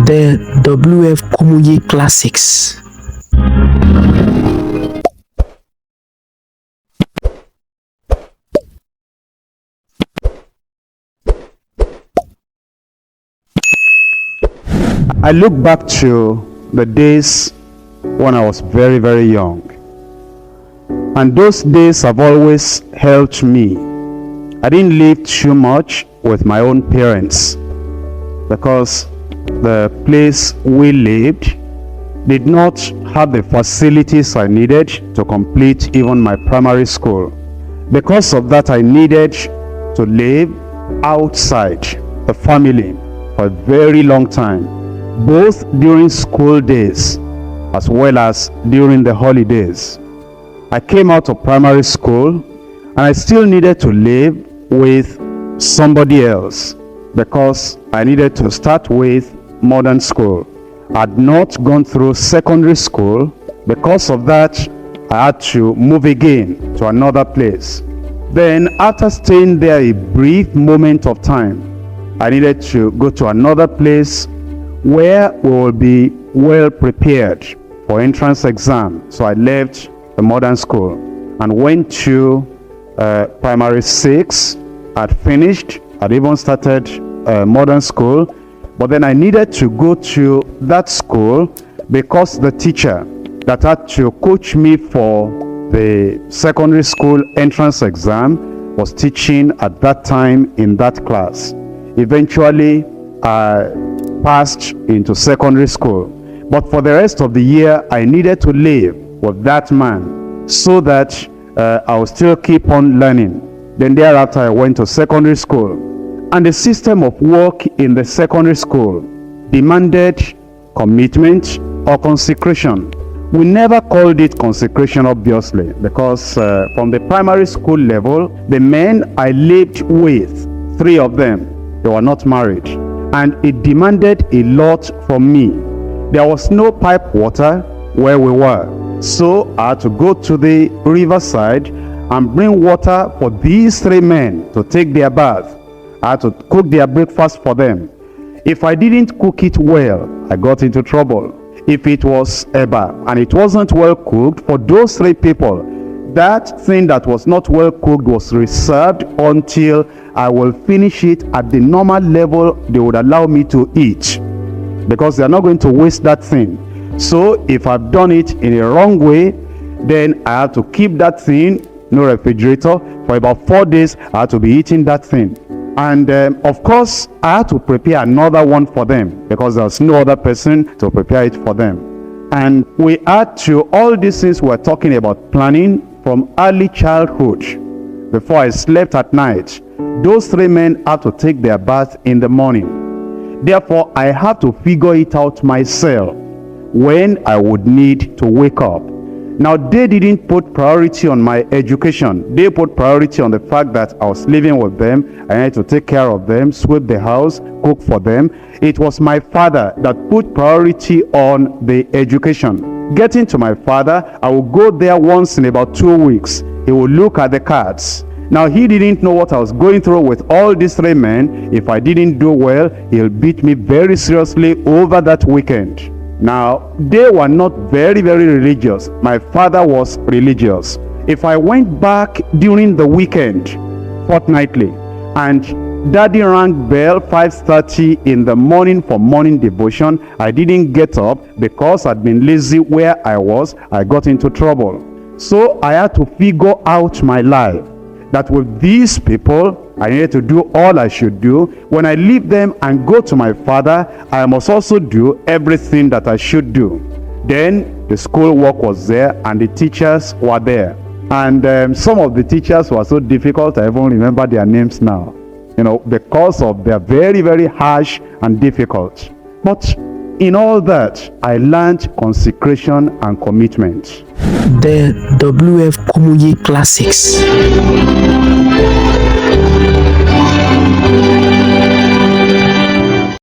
The W.F KUMUYI Classics. I look back to the days when I was very, very young. And those days have always helped me. I didn't live too much with my own parents because the place we lived did not have the facilities I needed to complete even my primary school. Because of that, I needed to live outside the family for a very long time, both during school days as well as during the holidays. I came out of primary school and I still needed to live with somebody else because I needed to start with modern school. I had not gone through secondary school. Because of that, I had to move again to another place. Then after staying there a brief moment of time, I needed to go to another place where we will be well prepared for entrance exam. So I left the modern school and went to primary 6. I'd finished, I'd even started modern school, but then I needed to go to that school because the teacher that had to coach me for the secondary school entrance exam was teaching at that time in that class. Eventually, I passed into secondary school, but for the rest of the year, I needed to live with that man so that I would still keep on learning. Then thereafter, I went to secondary school. And the system of work in the secondary school demanded commitment or consecration. We never called it consecration, obviously, because from the primary school level, the men I lived with, 3 of them, they were not married. And it demanded a lot from me. There was no pipe water where we were. So I had to go to the riverside and bring water for these 3 men to take their bath. I had to cook their breakfast for them. If I didn't cook it well, I got into trouble. If it was eba and it wasn't well cooked for those 3 people, that thing that was not well cooked was reserved until I will finish it at the normal level they would allow me to eat, because they're not going to waste that thing. So if I've done it in a wrong way, then I have to keep that thing, no refrigerator, for about 4 days. I had to be eating that thing. And of course, I had to prepare another one for them because there was no other person to prepare it for them. And we had to, all these things we're talking about planning from early childhood. Before I slept at night, those 3 men had to take their bath in the morning. Therefore, I had to figure it out myself when I would need to wake up. Now, they didn't put priority on my education. They put priority on the fact that I was living with them. I had to take care of them, sweep the house, cook for them. It was my father that put priority on the education. Getting to my father, I would go there once in about 2 weeks. He would look at the cards. Now, he didn't know what I was going through with all these 3 men. If I didn't do well, he'll beat me very seriously over that weekend. Now, they were not very, very religious. My father was religious. If I went back during the weekend, fortnightly, and daddy rang bell 5:30 in the morning for morning devotion, I didn't get up because I'd been lazy where I was. I got into trouble. So I had to figure out my life, that with these people, I needed to do all I should do. When I leave them and go to my father, I must also do everything that I should do. Then the school work was there and the teachers were there. And some of the teachers were so difficult, I even remember their names now. You know, because of their very, very harsh and difficult. But in all that, I learned consecration and commitment. The W.F KUMUYI Classics.